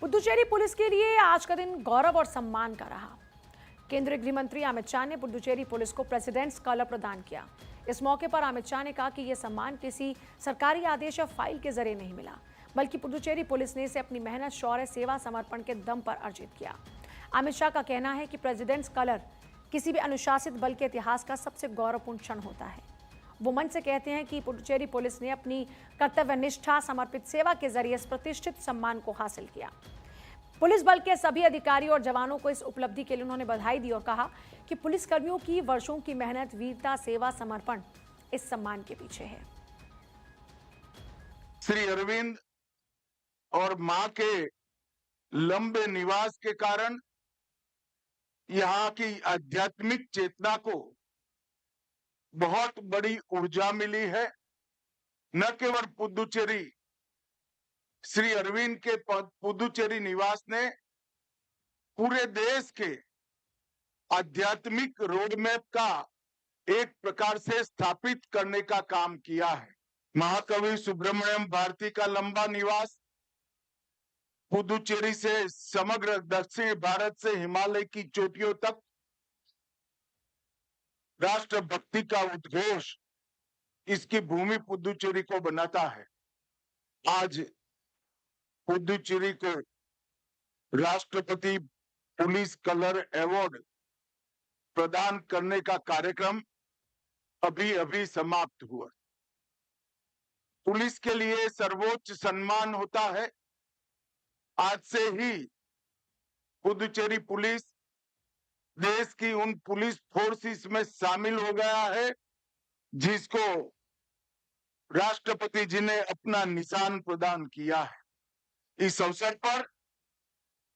Puducherry police के लिए आज का दिन गौरव और सम्मान का रहा। केंद्रीय गृह मंत्री अमित शाह ने पुडुचेरी पुलिस को प्रेसिडेंट्स कॉलर प्रदान किया। इस मौके पर अमित शाह ने कहा कि यह सम्मान किसी सरकारी आदेश या फाइल के जरिए नहीं मिला, बल्कि पुडुचेरी पुलिस ने इसे अपनी मेहनत, शौर्य, सेवा, समर्पण के दम पर अर्जित किया। अमित शाह का कहना है कि प्रेसिडेंट्स कॉलर किसी भी अनुशासित बल के इतिहास का सबसे गौरवपूर्ण क्षण होता है। वो मंच से कहते हैं कि पुडुचेरी पुलिस ने अपनी कर्तव्यनिष्ठा, समर्पित सेवा के जरिए इस प्रतिष्ठित सम्मान को हासिल किया। पुलिस बल के सभी अधिकारियों और जवानों को इस उपलब्धि के लिए उन्होंने बधाई दी और कहा कि पुलिसकर्मियों की वर्षों की मेहनत, वीरता, सेवा, समर्पण इस सम्मान के पीछे है। श्री अरविंद और मां के लंबे निवास के कारण यहाँ की आध्यात्मिक चेतना को बहुत बड़ी ऊर्जा मिली है। न केवल पुडुचेरी, श्री अरविंद के पुडुचेरी निवास ने पूरे देश के आध्यात्मिक रोडमैप का एक प्रकार से स्थापित करने का काम किया है। महाकवि सुब्रमण्यम भारती का लंबा निवास पुडुचेरी से समग्र दक्षिण भारत से हिमालय की चोटियों तक राष्ट्रभक्ति का उद्घोष इसकी भूमि पुडुचेरी को बनाता है। आज पुडुचेरी को राष्ट्रपति पुलिस कलर अवार्ड प्रदान करने का कार्यक्रम अभी अभी समाप्त हुआ। पुलिस के लिए सर्वोच्च सम्मान होता है। आज से ही पुडुचेरी पुलिस देश की उन पुलिस फोर्सेस में शामिल हो गया है जिसको राष्ट्रपति जी ने अपना निशान प्रदान किया है। इस अवसर पर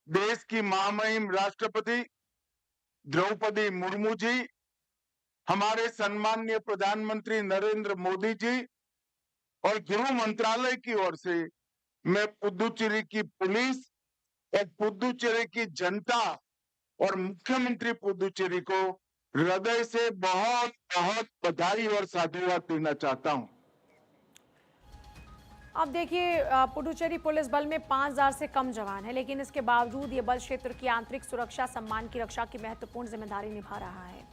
देश की महामहिम राष्ट्रपति द्रौपदी मुर्मू जी, हमारे सम्माननीय प्रधानमंत्री नरेंद्र मोदी जी और गृह मंत्रालय की ओर से मैं पुडुचेरी की पुलिस और पुडुचेरी की जनता और मुख्यमंत्री पुडुचेरी को हृदय से बहुत बहुत बधाई और साधुवाद देना चाहता हूं। अब देखिए, पुडुचेरी पुलिस बल में 5000 से कम जवान है, लेकिन इसके बावजूद ये बल क्षेत्र की आंतरिक सुरक्षा, सम्मान की रक्षा की महत्वपूर्ण जिम्मेदारी निभा रहा है।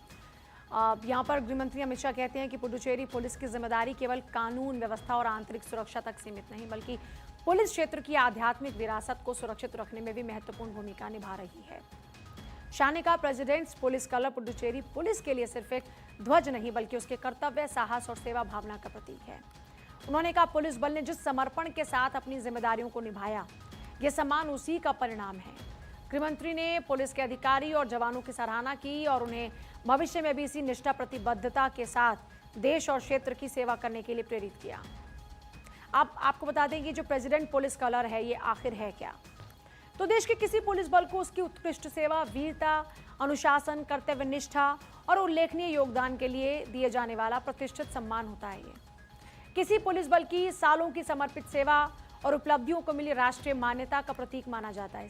यहाँ पर गृह मंत्री अमित शाह कहते हैं कि पुडुचेरी पुलिस की जिम्मेदारी केवल कानून व्यवस्था और आंतरिक सुरक्षा तक सीमित नहीं, बल्कि पुलिस क्षेत्र की आध्यात्मिक विरासत को सुरक्षित रखने में भी महत्वपूर्ण भूमिका निभा रही है। शाह ने कहा, presidents police colour Puducherry police के लिए सिर्फ एक ध्वज नहीं, बल्कि उसके कर्तव्य, साहस और सेवा भावना का प्रतीक है। उन्होंने कहा, पुलिस बल ने जिस समर्पण के साथ अपनी जिम्मेदारियों को निभाया, ये सम्मान उसी का परिणाम है। गृहमंत्री ने पुलिस के अधिकारी और जवानों की सराहना की और उन्हें भविष्य में भी इसी निष्ठा, प्रतिबद्धता के साथ देश और क्षेत्र की सेवा करने के लिए प्रेरित किया। अब आपको बता दें कि जो प्रेसिडेंट पुलिस कलर है, ये आखिर है क्या? तो देश के किसी पुलिस बल को उसकी उत्कृष्ट सेवा, वीरता, अनुशासन, कर्तव्यनिष्ठा और उल्लेखनीय योगदान के लिए दिए जाने वाला प्रतिष्ठित सम्मान होता है। ये किसी पुलिस बल की सालों की समर्पित सेवा और उपलब्धियों को मिली राष्ट्रीय मान्यता का प्रतीक माना जाता है।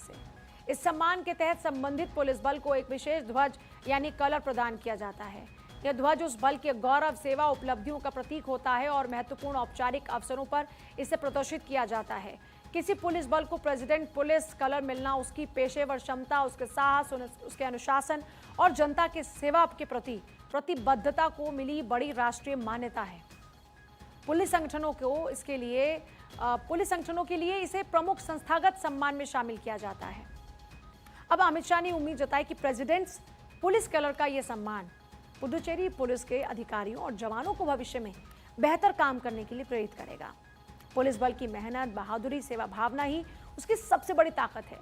इस सम्मान के तहत संबंधित पुलिस बल को एक विशेष ध्वज यानी कलर प्रदान किया जाता है। यह ध्वज उस बल के गौरव, सेवा, उपलब्धियों का प्रतीक होता है और महत्वपूर्ण औपचारिक अवसरों पर इसे प्रदर्शित किया जाता है। किसी पुलिस बल को प्रेसिडेंट पुलिस कलर मिलना उसकी पेशेवर क्षमता, उसके साहस, उसके अनुशासन और जनता की सेवा के प्रति प्रतिबद्धता को मिली बड़ी राष्ट्रीय मान्यता है। पुलिस संगठनों के लिए इसे प्रमुख संस्थागत सम्मान में शामिल किया जाता है। अब अमित शाह ने उम्मीद जताई कि प्रेसिडेंट्स पुलिस कलर का यह सम्मान पुडुचेरी पुलिस के अधिकारियों और जवानों को भविष्य में बेहतर काम करने के लिए प्रेरित करेगा। पुलिस बल की मेहनत, बहादुरी, सेवा भावना ही उसकी सबसे बड़ी ताकत है।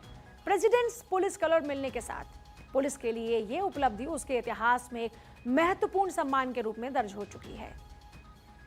प्रेसिडेंट्स पुलिस कलर मिलने के साथ पुलिस के लिए यह उपलब्धि उसके इतिहास में एक महत्वपूर्ण सम्मान के रूप में दर्ज हो चुकी है।